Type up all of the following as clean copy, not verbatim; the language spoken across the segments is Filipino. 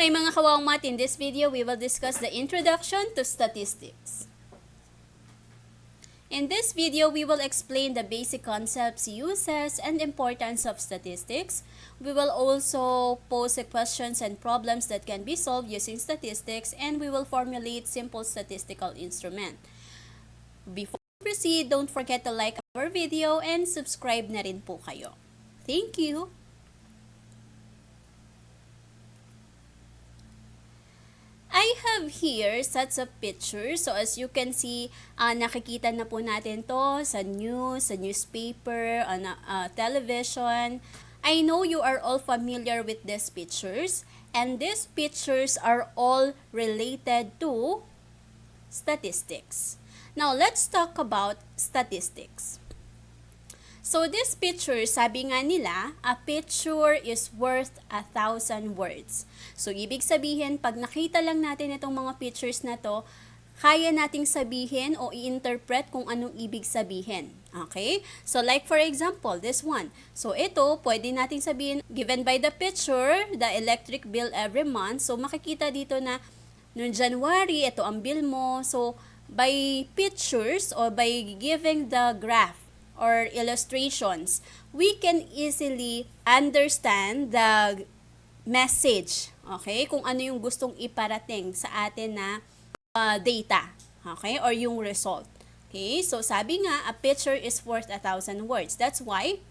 Hi mga kawangmat, in this video we will discuss the introduction to statistics. In this video, we will explain the basic concepts, uses, and importance of statistics. We will also pose questions and problems that can be solved using statistics, and we will formulate simple statistical instrument. Before we proceed, don't forget to like our video and subscribe na rin po kayo. Thank you! I have here sets of pictures. So as you can see, nakikita na po natin to sa news, sa newspaper, on television. I know you are all familiar with these pictures, and these pictures are all related to statistics. Now let's talk about statistics. So this picture, sabi nga nila, a picture is worth 1,000 words. So ibig sabihin, pag nakita lang natin itong mga pictures na to, kaya nating sabihin o i-interpret kung anong ibig sabihin. Okay? So like for example, this one. So ito, pwede nating sabihin, given by the picture, the electric bill every month. So makikita dito na, noong January, ito ang bill mo. So by pictures or by giving the graph, or illustrations, we can easily understand the message, okay? Kung ano yung gustong iparating sa atin na data, okay? Or yung result. Okay? So sabi nga, a picture is worth 1,000 words. That's why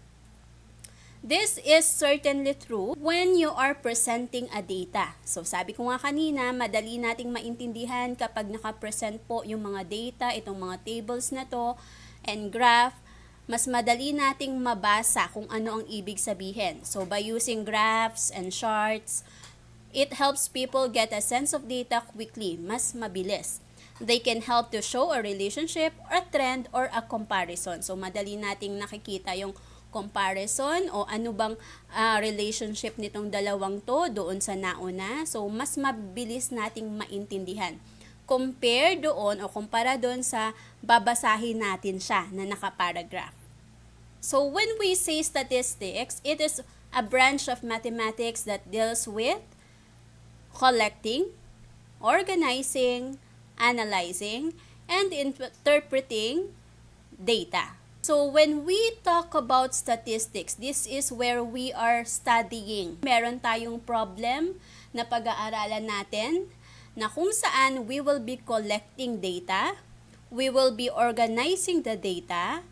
this is certainly true when you are presenting a data. So sabi ko nga kanina, madali nating maintindihan kapag naka-present po yung mga data, itong mga tables na to, and graph, mas madali nating mabasa kung ano ang ibig sabihin. So by using graphs and charts, it helps people get a sense of data quickly, mas mabilis. They can help to show a relationship, a trend, or a comparison. So madali nating nakikita yung comparison o ano bang relationship nitong dalawang to doon sa nauna. So mas mabilis nating maintindihan compare doon o kumpara doon sa babasahin natin siya na nakaparagraph. So when we say statistics, it is a branch of mathematics that deals with collecting, organizing, analyzing, and interpreting data. So when we talk about statistics, this is where we are studying. Meron tayong problem na pag-aaralan natin na kung saan we will be collecting data, we will be organizing the data,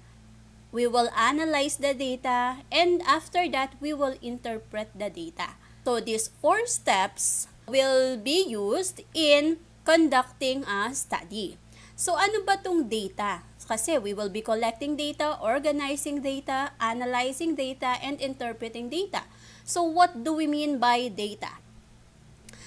we will analyze the data, and after that, we will interpret the data. So these 4 steps will be used in conducting a study. So ano ba tong data? Kasi we will be collecting data, organizing data, analyzing data, and interpreting data. So what do we mean by data?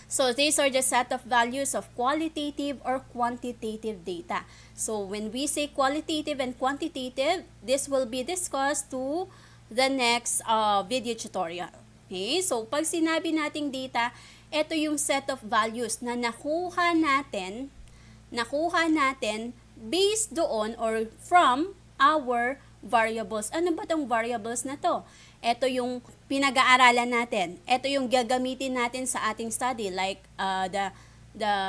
So these are the set of values of qualitative or quantitative data. So when we say qualitative and quantitative, this will be discussed to the next video tutorial. Okay? So pag sinabi nating data, ito yung set of values na nakuha natin based doon or from our variables. Ano ba tong variables na to? Ito yung pinag-aaralan natin. Ito yung gagamitin natin sa ating study like the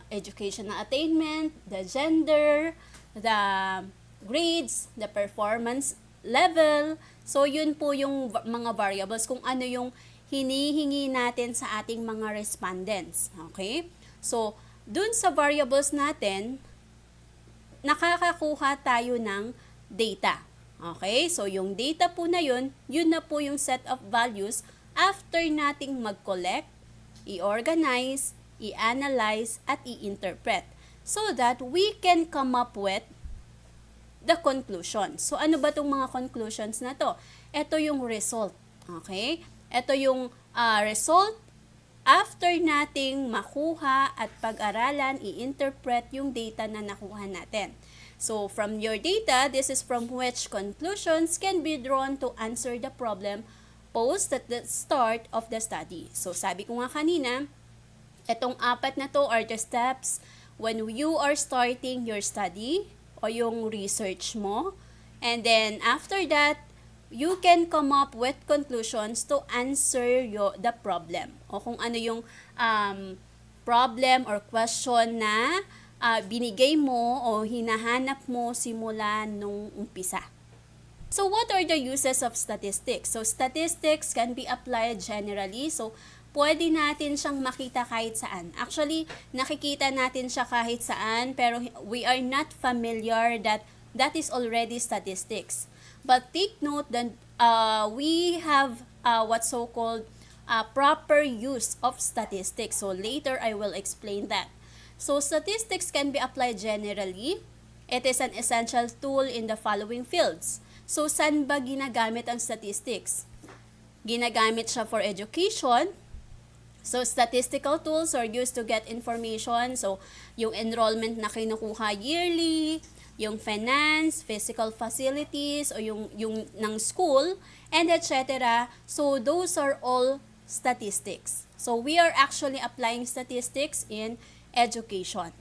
educational attainment, the gender, the grades, the performance level. So yun po yung mga variables kung ano yung hinihingi natin sa ating mga respondents. Okay? So dun sa variables natin, nakakakuha tayo ng data. Okay, so yung data po na yun na po yung set of values after nating mag-collect, i-organize, i-analyze, at i-interpret so that we can come up with the conclusion. So ano ba itong mga conclusions na to? Ito yung result. Okay, ito yung result after nating makuha at pag-aralan, i-interpret yung data na nakuha natin. So, from your data, this is from which conclusions can be drawn to answer the problem posed at the start of the study. So, sabi ko nga kanina, itong 4 na to are the steps when you are starting your study o yung research mo. And then, after that, you can come up with conclusions to answer the problem o kung ano yung um, problem or question na binigay mo o hinahanap mo simula nung umpisa. So what are the uses of statistics? So statistics can be applied generally. So pwede natin siyang makita kahit saan. Actually, nakikita natin siya kahit saan, pero we are not familiar that that is already statistics. But take note that we have what's so-called proper use of statistics. So later I will explain that. So statistics can be applied generally. It is an essential tool in the following fields. So saan ba ginagamit ang statistics? Ginagamit siya for education. So statistical tools are used to get information. So yung enrollment na kinukuha yearly, yung finance, physical facilities, o yung ng school, and etc. So those are all statistics. So we are actually applying statistics in education.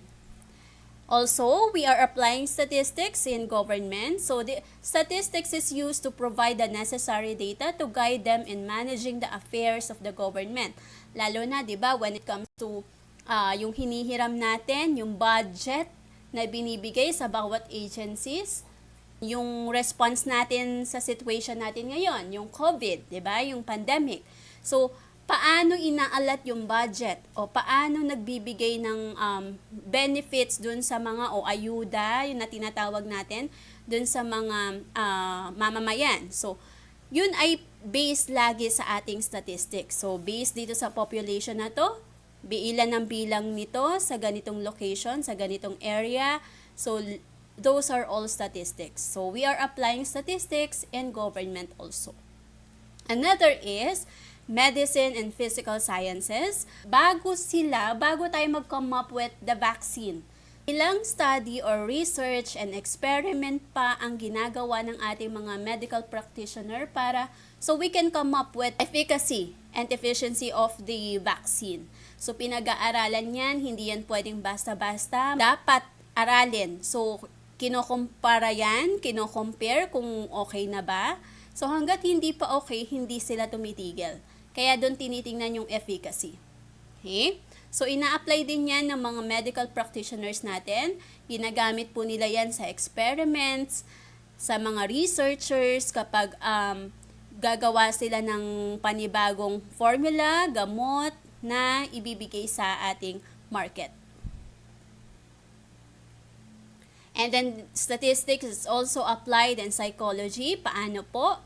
Also, we are applying statistics in government. So the statistics is used to provide the necessary data to guide them in managing the affairs of the government. Lalo na, 'di ba, when it comes to yung hinihiram natin, yung budget na binibigay sa bawat agencies, yung response natin sa situation natin ngayon, yung COVID, 'di ba, yung pandemic. So paano inaalat yung budget o paano nagbibigay ng benefits dun sa mga o ayuda, yung na tinatawag natin, dun sa mga mamamayan. So, yun ay based lagi sa ating statistics. So, based dito sa population na to, ilan ang bilang nito sa ganitong location, sa ganitong area. So, those are all statistics. So, we are applying statistics in government also. Another is medicine and physical sciences. Bago tayo mag-come up with the vaccine, ilang study or research and experiment pa ang ginagawa ng ating mga medical practitioner para so we can come up with efficacy and efficiency of the vaccine. So pinag-aaralan yan, hindi yan pwedeng basta-basta. Dapat aralin. So kinokompara yan, kinocompare kung okay na ba. So hanggat hindi pa okay, hindi sila tumitigil. Kaya doon tinitingnan yung efficacy. Okay? So, ina-apply din yan ng mga medical practitioners natin. Ginagamit po nila yan sa experiments, sa mga researchers, kapag gagawa sila ng panibagong formula, gamot, na ibibigay sa ating market. And then, statistics is also applied in psychology. Paano po?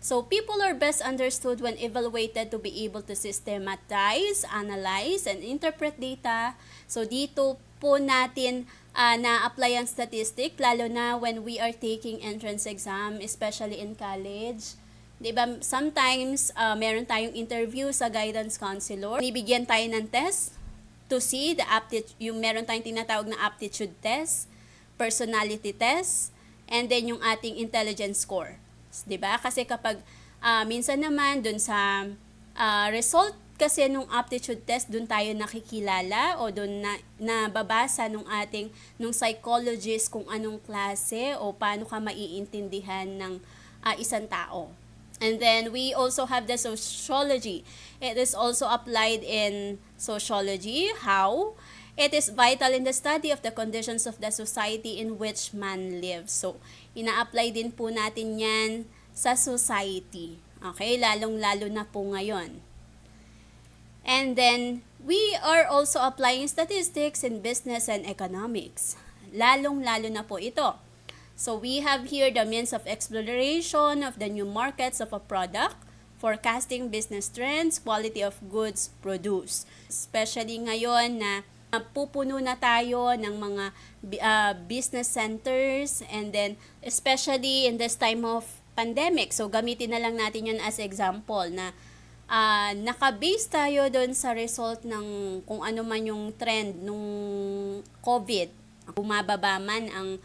So, people are best understood when evaluated to be able to systematize, analyze, and interpret data. So, dito po natin na-apply ang statistic, lalo na when we are taking entrance exam, especially in college. Diba, sometimes, meron tayong interview sa guidance counselor. Nibigyan tayo ng test to see the aptitude, yung meron tayong tinatawag na aptitude test, personality test, and then yung ating intelligence score. 'Di ba? Kasi kapag minsan naman dun sa result kasi nung aptitude test, dun tayo nakikilala o dun nababasa nung psychologist kung anong klase o paano ka maiintindihan ng isang tao. And then we also have the sociology. It is also applied in sociology. How? It is vital in the study of the conditions of the society in which man lives. So, ina-apply din po natin yan sa society. Okay? Lalong-lalo na po ngayon. And then, we are also applying statistics in business and economics. Lalong-lalo na po ito. So, we have here the means of exploration of the new markets of a product, forecasting business trends, quality of goods produced. Especially ngayon na pupuno na tayo ng mga business centers, and then especially in this time of pandemic. So gamitin na lang natin yan as example na naka-base tayo doon sa result ng kung ano man yung trend nung COVID. Bumababa man ang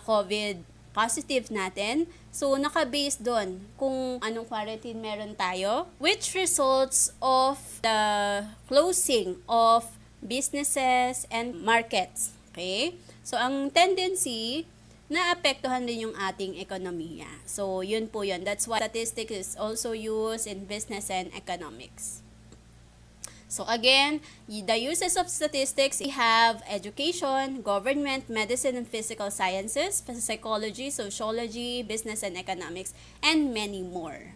COVID positive natin. So naka-base doon kung anong quarantine meron tayo, which results of the closing of businesses and markets. Okay? So, ang tendency, naapektuhan din yung ating ekonomiya. So, yun po yun. That's why statistics is also used in business and economics. So again, the uses of statistics, we have education, government, medicine and physical sciences, psychology, sociology, business and economics, and many more.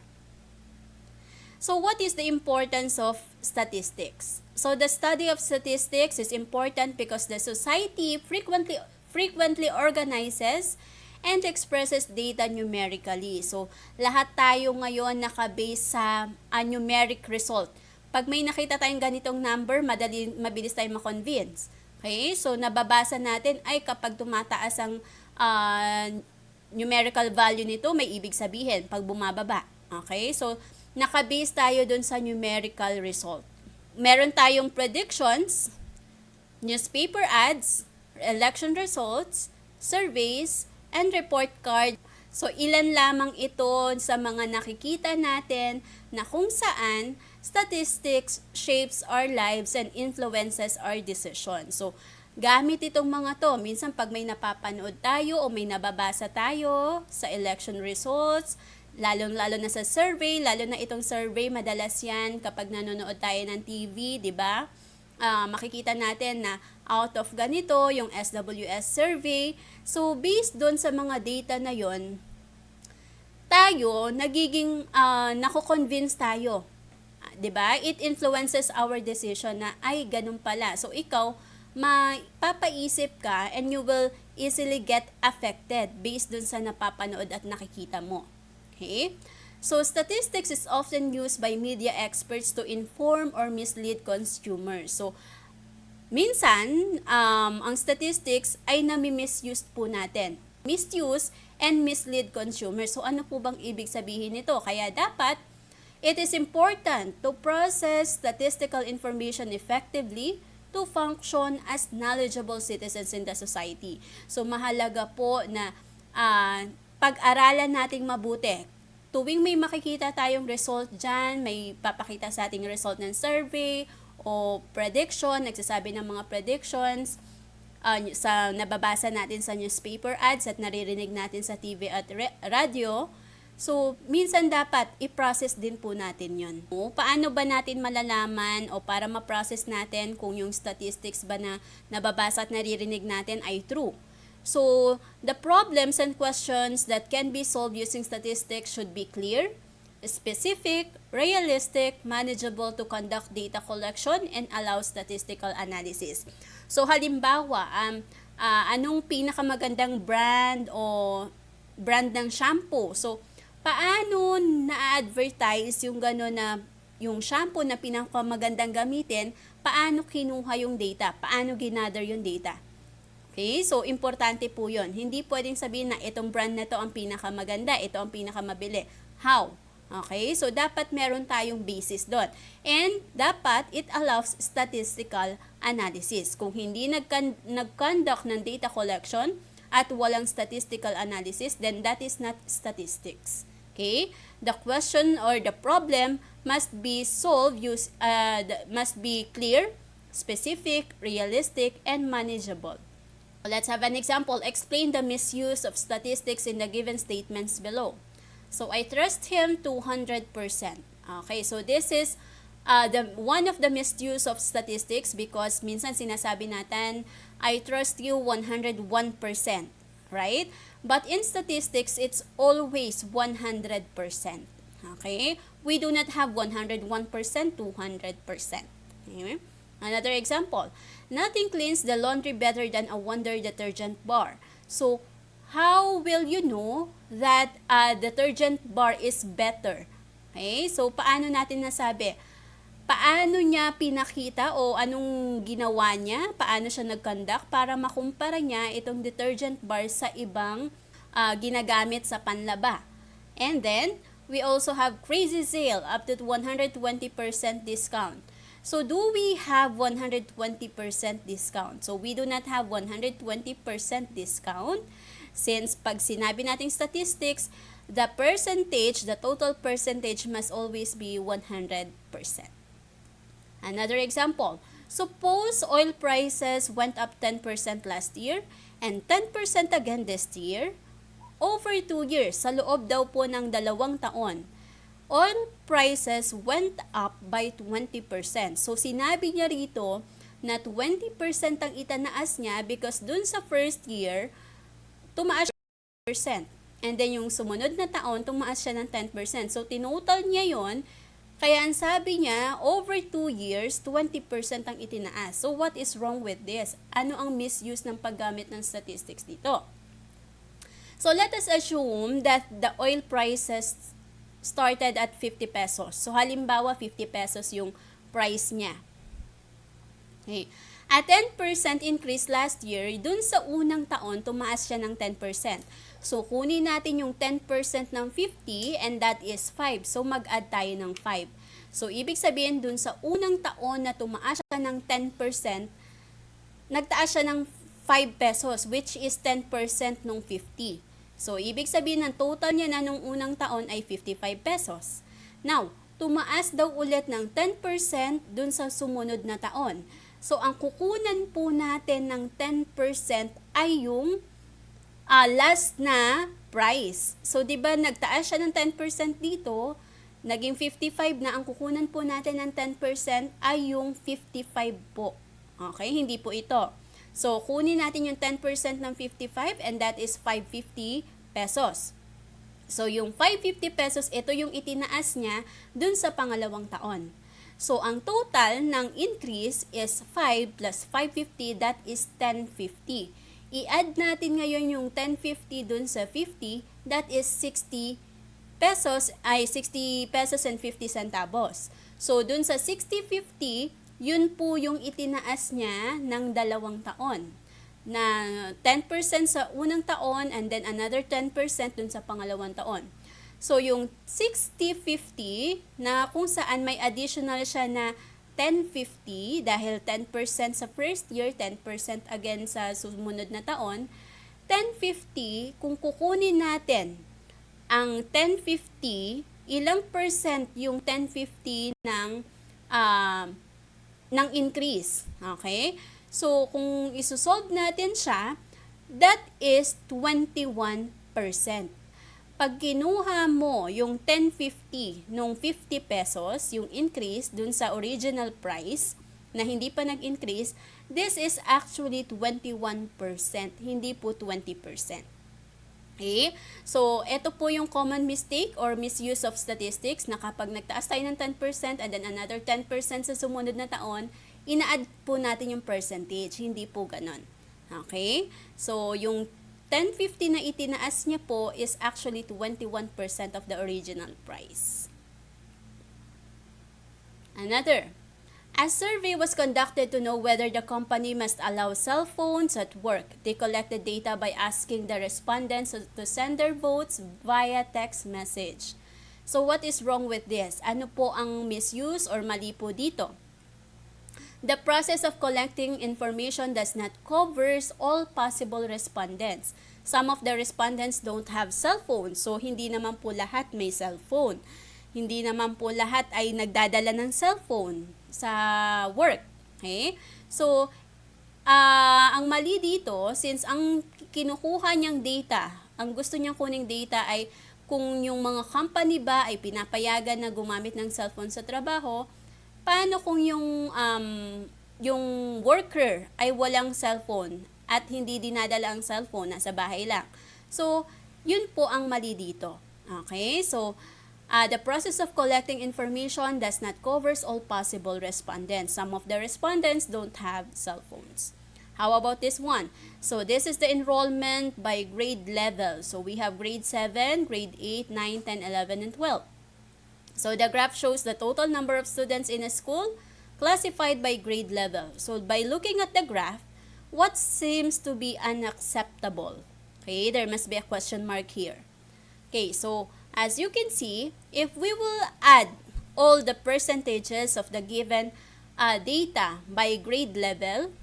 So what is the importance of statistics? So the study of statistics is important because the society frequently organizes and expresses data numerically. So lahat tayo ngayon nakabase sa numeric result. Pag may nakita tayong ganitong number, mabilis tayong ma-convince. Okay? So nababasa natin ay kapag tumataas ang numerical value nito, may ibig sabihin pag bumababa. Okay? So nakabase tayo dun sa numerical result. Meron tayong predictions, newspaper ads, election results, surveys, and report card. So, ilan lamang ito sa mga nakikita natin na kung saan statistics shapes our lives and influences our decisions. So, gamit itong mga to. Minsan, pag may napapanood tayo o may nababasa tayo sa election results, lalo na sa survey, lalo na itong survey, madalas yan kapag nanonood tayo ng TV, di ba? Makikita natin na out of ganito, yung SWS survey. So, based doon sa mga data na yon, tayo, nagiging, nako-convince tayo. Di ba? It influences our decision na, ay, ganun pala. So, ikaw, mapapaisip ka and you will easily get affected based doon sa napapanood at nakikita mo. Okay? So, statistics is often used by media experts to inform or mislead consumers. So, minsan, ang statistics ay nami-misuse po natin. Misuse and mislead consumers. So, ano po bang ibig sabihin nito? Kaya dapat, it is important to process statistical information effectively to function as knowledgeable citizens in the society. So, mahalaga po na pag-aralan nating mabuti. Tuwing may makikita tayong result dyan, may papakita sa ating result ng survey o prediction, nagsasabi ng mga predictions, sa nababasa natin sa newspaper ads at naririnig natin sa TV at radio. So, minsan dapat i-process din po natin yun. Paano ba natin malalaman o para ma-process natin kung yung statistics ba na nababasa at naririnig natin ay true? So, the problems and questions that can be solved using statistics should be clear, specific, realistic, manageable to conduct data collection, and allow statistical analysis. So, halimbawa, anong pinakamagandang brand o brand ng shampoo? So, paano na-advertise yung gano'n na yung shampoo na pinakamagandang gamitin, paano kinuha yung data, paano ginather yung data? Okay, so importante po yun. Hindi pwedeng sabihin na itong brand na to ang pinakamaganda, ito ang pinakamabili. How? Okay, so dapat meron tayong basis doon. And dapat it allows statistical analysis. Kung hindi nag-conduct ng data collection at walang statistical analysis, then that is not statistics. Okay, the question or the problem must be solved, must be clear, specific, realistic, and manageable. Let's have an example. Explain the misuse of statistics in the given statements below. So, I trust him 200%. Okay, so this is one of the misuse of statistics because minsan sinasabi natin, I trust you 101%. Right? But in statistics, it's always 100%. Okay? We do not have 101%, 200%. Okay? Another example, nothing cleans the laundry better than a Wonder detergent bar. So, how will you know that detergent bar is better? Okay? So, paano natin nasabi? Paano niya pinakita o anong ginawa niya? Paano siya nag-conduct para makumpara niya itong detergent bar sa ibang ginagamit sa panlaba? And then, we also have crazy sale up to 120% discount. So, do we have 120% discount? So, we do not have 120% discount since pag sinabi nating statistics, the total percentage must always be 100%. Another example, suppose oil prices went up 10% last year and 10% again this year. Over 2 years, sa loob daw po ng 2 taon, oil prices went up by 20%. So, sinabi niya rito na 20% ang itanaas niya because dun sa first year, tumaas siya ng 10%. And then, yung sumunod na taon, tumaas siya ng 10%. So, tinotal niya yon. Kaya ang sabi niya, over 2 years, 20% ang itinaas. So, what is wrong with this? Ano ang misuse ng paggamit ng statistics dito? So, let us assume that the oil prices started at 50 pesos. So, halimbawa, 50 pesos yung price niya. Okay. A 10% increase last year, dun sa unang taon, tumaas siya ng 10%. So, kunin natin yung 10% ng 50 and that is 5. So, mag-add tayo ng 5. So, ibig sabihin, dun sa unang taon na tumaas siya ng 10%, nagtaas siya ng 5 pesos, which is 10% ng 50. So, ibig sabihin, ng total niya na nung unang taon ay 55 pesos. Now, tumaas daw ulit ng 10% dun sa sumunod na taon. So, ang kukunan po natin ng 10% ay yung last na price. So, di ba nagtaas siya ng 10% dito, naging 55 na, ang kukunan po natin ng 10% ay yung 55 po. Okay, hindi po ito. So, kunin natin yung 10% ng 55 and that is 550 pesos. So, yung 550 pesos, ito yung itinaas niya dun sa pangalawang taon. So, ang total ng increase is 5 plus 550, that is 1050. I-add natin ngayon yung 1050 dun sa 50, that is 60 pesos, ay 60 pesos and 50 centavos. So, dun sa 6050, yun po yung itinaas niya ng dalawang taon. Na 10% sa unang taon and then another 10% dun sa pangalawang taon. So, yung 60-50 na kung saan may additional siya na 1050 dahil 10% sa first year, 10% again sa sumunod na taon, 1050, kung kukunin natin ang 1050, ilang percent yung 1050 ng increase. Okay? So, kung isusolve natin siya, that is 21%. Pag kinuha mo yung 1050 nung 50 pesos, yung increase dun sa original price na hindi pa nag-increase, this is actually 21%, hindi po 20%. Okay? So, ito po yung common mistake or misuse of statistics na kapag nagtaas tayo ng 10% and then another 10% sa sumunod na taon, ina-add po natin yung percentage. Hindi po ganon. Okay? So, yung 1050 na itinaas niya po is actually 21% of the original price. Another, a survey was conducted to know whether the company must allow cell phones at work. They collected data by asking the respondents to send their votes via text message. So what is wrong with this? Ano po ang misuse or mali po dito? The process of collecting information does not cover all possible respondents. Some of the respondents don't have cell phones, so hindi naman po lahat may cellphone. Hindi naman po lahat ay nagdadala ng cellphone sa work. Okay? So, ang mali dito, since ang kinukuha niyang data, ang gusto niyang kuning data ay kung yung mga company ba ay pinapayagan na gumamit ng cellphone sa trabaho, paano kung yung worker ay walang cellphone at hindi dinadala ang cellphone, nasa bahay lang. So, yun po ang mali dito. Okay? So, the process of collecting information does not cover all possible respondents. Some of the respondents don't have cell phones. How about this one? So, this is the enrollment by grade level. So, we have grade 7, grade 8, 9, 10, 11, and 12. So, the graph shows the total number of students in a school classified by grade level. So, by looking at the graph, what seems to be unacceptable? Okay, there must be a question mark here. Okay, so, as you can see, if we will add all the percentages of the given data by grade level,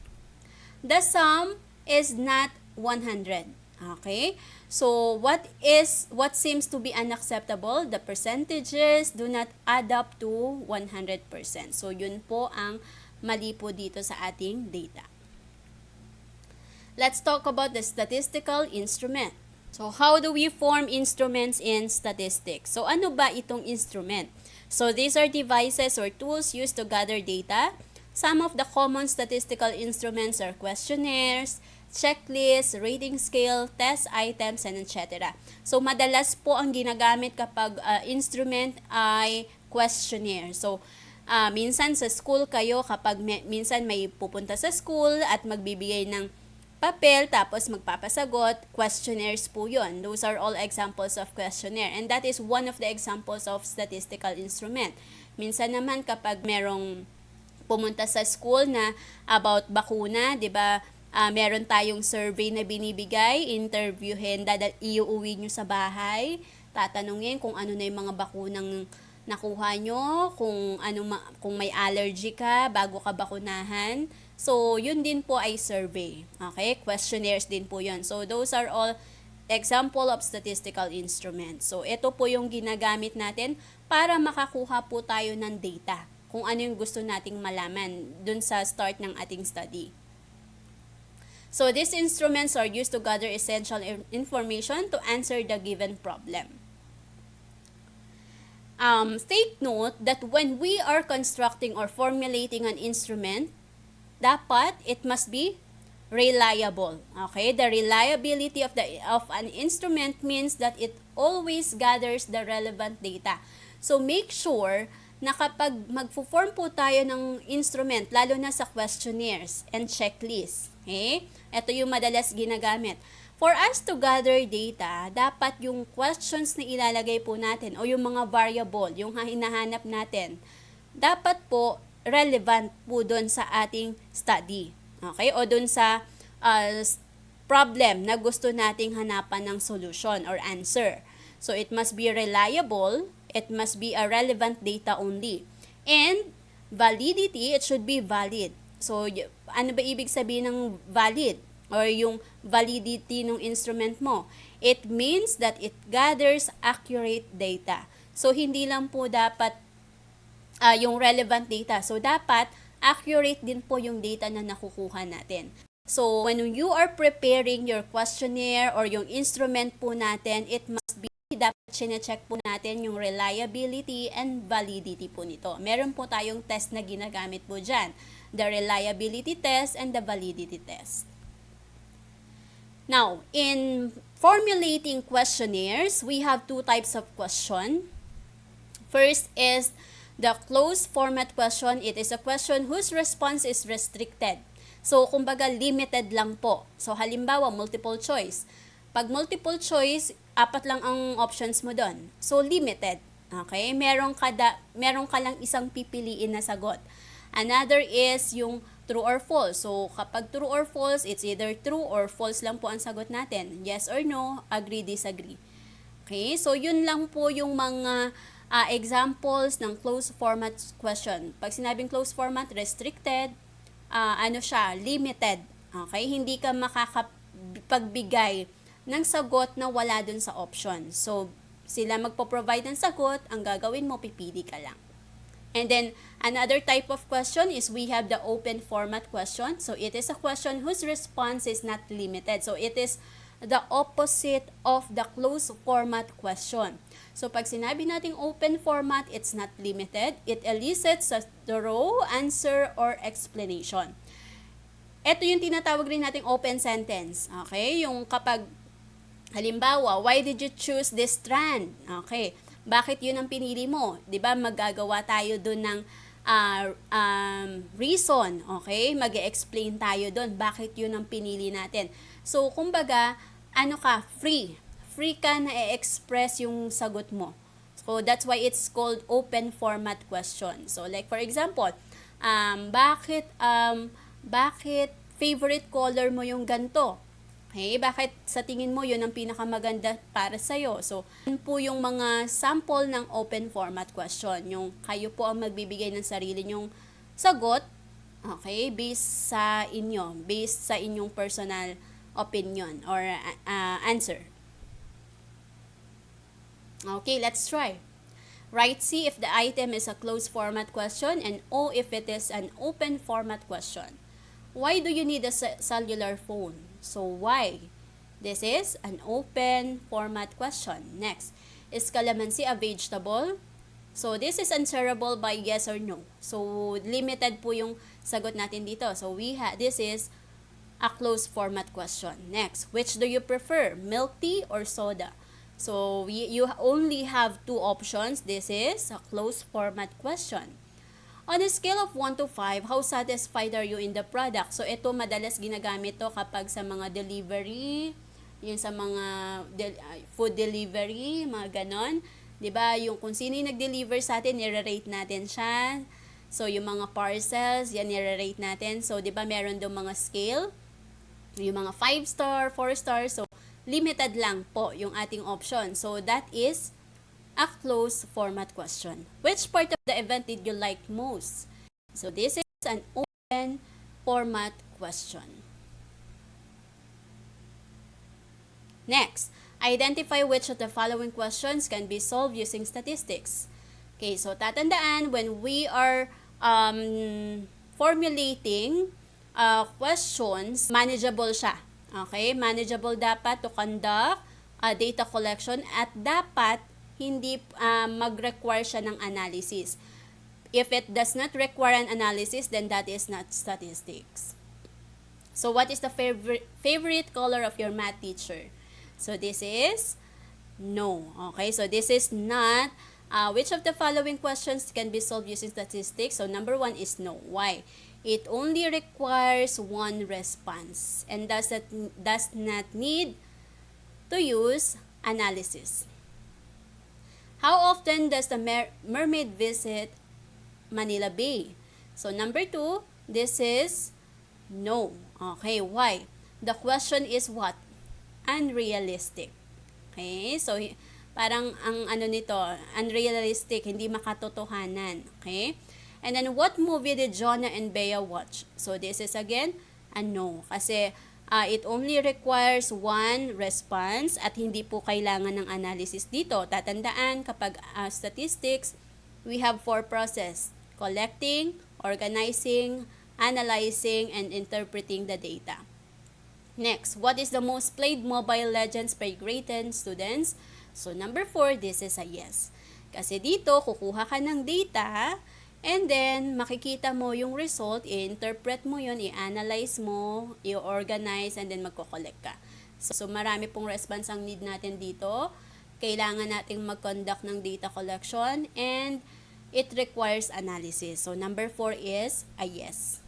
the sum is not 100. Okay? So, what seems to be unacceptable? The percentages do not add up to 100%. So, yun po ang mali po dito sa ating data. Let's talk about the statistical instrument. So, how do we form instruments in statistics? So, ano ba itong instrument? So, these are devices or tools used to gather data. Some of the common statistical instruments are questionnaires, checklists, rating scale, test items, and etc. So, madalas po ang ginagamit kapag instrument ay questionnaire. So, minsan sa school kayo, kapag minsan may pupunta sa school at magbibigay ng papel, tapos magpapasagot, questionnaires po yun. Those are all examples of questionnaire. And that is one of the examples of statistical instrument. Minsan naman kapag merong pumunta sa school na about bakuna, di ba, meron tayong survey na binibigay, interviewin, iuuwi nyo sa bahay, tatanungin kung ano na yung mga bakunang nakuha nyo, kung may allergy ka bago ka bakunahan. So, yun din po ay survey. Okay? Questionnaires din po yun. So, those are all example of statistical instruments. So, ito po yung ginagamit natin para makakuha po tayo ng data. Kung ano yung gusto nating malaman dun sa start ng ating study. So, these instruments are used to gather essential information to answer the given problem. Take note that when we are constructing or formulating an instrument, dapat it must be reliable. Okay? The reliability of an instrument means that it always gathers the relevant data. So make sure na kapag magfo-form po tayo ng instrument, lalo na sa questionnaires and checklists, okay? Ito yung madalas ginagamit. For us to gather data, dapat yung questions na ilalagay po natin o yung mga variable, yung hinahanap natin, dapat po relevant po doon sa ating study. Okay? O doon sa problem na gusto nating hanapan ng solution or answer. So, it must be reliable. It must be a relevant data only. And validity, it should be valid. So, ano ba ibig sabihin ng valid? Or yung validity ng instrument mo? It means that it gathers accurate data. So, hindi lang po dapat yung relevant data. So, dapat accurate din po yung data na nakukuha natin. So, when you are preparing your questionnaire or yung instrument po natin, it must be, dapat sinecheck po natin yung reliability and validity po nito. Meron po tayong test na ginagamit po dyan. The reliability test and the validity test. Now, in formulating questionnaires, we have two types of question. First is the closed format question. It is a question whose response is restricted. So, kumbaga, limited lang po. So, halimbawa, multiple choice. Pag multiple choice, 4 lang ang options mo doon. So, limited. Okay? Meron ka lang isang pipiliin na sagot. Another is yung true or false. So, kapag true or false, it's either true or false lang po ang sagot natin. Yes or no, agree, disagree. Okay? So, yun lang po yung mga examples ng closed format question. Pag sinabing closed format, restricted, limited. Okay? Hindi ka makakapagbigay ng sagot na wala dun sa option. So, sila magpo-provide ng sagot, ang gagawin mo, pipili ka lang. And then, another type of question is we have the open format question. So, it is a question whose response is not limited. So, it is the opposite of the closed format question. So, pag sinabi nating open format, it's not limited. It elicits a thorough answer or explanation. Ito yung tinatawag rin nating open sentence. Okay? Yung kapag, halimbawa, why did you choose this strand? Okay. Bakit yun ang pinili mo? 'Di ba maggagawa tayo doon ng reason, okay? Mag-e-explain tayo doon bakit yun ang pinili natin. So, kumbaga, free. Free ka na i-express yung sagot mo. So, that's why it's called open format question. So, like for example, bakit favorite color mo yung ganto? Okay, bakit sa tingin mo yun ang pinakamaganda para sa'yo? So, yun po yung mga sample ng open format question. Yung kayo po ang magbibigay ng sarili nyong sagot, okay, based sa inyong personal opinion or answer. Okay, let's try. Write C if the item is a closed format question and O if it is an open format question. Why do you need a cellular phone? So, why? This is an open format question. Next, is calamansi a vegetable? So, this is answerable by yes or no. So, limited po yung sagot natin dito. So, this is a closed format question. Next, which do you prefer? Milk tea or soda? So, you only have two options. This is a closed format question. On a scale of 1 to 5, how satisfied are you in the product? So, ito madalas ginagamit to kapag sa mga delivery, yung sa mga food delivery, mga ganon. 'Di ba? Yung kung sino yung nag-deliver sa atin, i-rate natin siya. So, yung mga parcels, yan i-rate natin. So, 'di ba meron daw mga scale? Yung mga 5-star, 4-star. So, limited lang po yung ating option. So, that is a closed format question. Which part of the event did you like most? So, this is an open format question. Next, identify which of the following questions can be solved using statistics. Okay, so tatandaan, when we are formulating questions, manageable siya. Okay, manageable dapat to conduct data collection at dapat hindi mag-require siya ng analysis. If it does not require an analysis, then that is not statistics. So what is the favorite color of your math teacher? So this is no. Okay, so this is not which of the following questions can be solved using statistics? So number 1 is no. Why? It only requires one response and does not need to use analysis. How often does the mermaid visit Manila Bay? So number 2, this is no. Okay, why? The question is what? Unrealistic. Okay, so parang ang ano nito, unrealistic, hindi makatotohanan. Okay? And then, what movie did Jonah and Bea watch? So, this is again, a no. Kasi, it only requires one response at hindi po kailangan ng analysis dito. Tatandaan, kapag statistics, we have 4 process. Collecting, organizing, analyzing, and interpreting the data. Next, what is the most played Mobile Legends by grade 10 students? So, number 4, this is a yes. Kasi dito, kukuha ka ng data, and then, makikita mo yung result, i-interpret mo yun, i-analyze mo, i-organize, and then magko-collect ka. So, marami pong response ang need natin dito. Kailangan nating mag-conduct ng data collection, and it requires analysis. So, number 4 is a yes.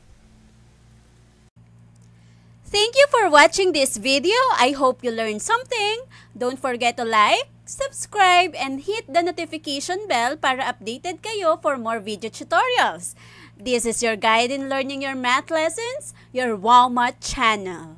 Thank you for watching this video. I hope you learned something. Don't forget to like, subscribe, and hit the notification bell para updated kayo for more video tutorials. This is your guide in learning your math lessons, your Wow Math channel.